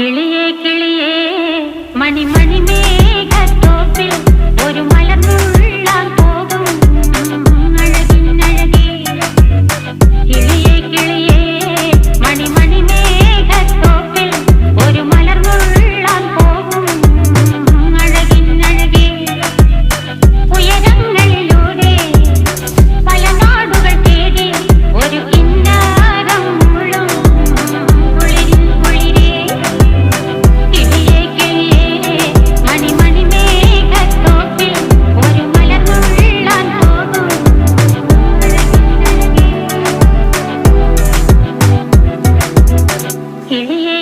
കിളിയേ കിളിയേ മണിമണി മേഘത്തോപ്പിൽ ഒരു മലർന്നുള്ളാൻ പോകും അഴകിനഴകേ. കിളിയേ കിളിയേ മണിമണി മേഘത്തോപ്പിൽ ഒരു മലർന്നുള്ളാൻ പോകും അഴകിനഴകേ. ഉയരങ്ങളിലൂടെ പല നാടുകൾ തേടി ഒരു കിന്നാരം മുള്ളും കുളിരിൻ കുളിരേ. കിളിയേ കിളിയേ മണിമണി മേഘത്തോപ്പിൽ ഒരു മലർന്നുള്ളാൻ പോകും അഴകിനഴകേ. കിളിയേ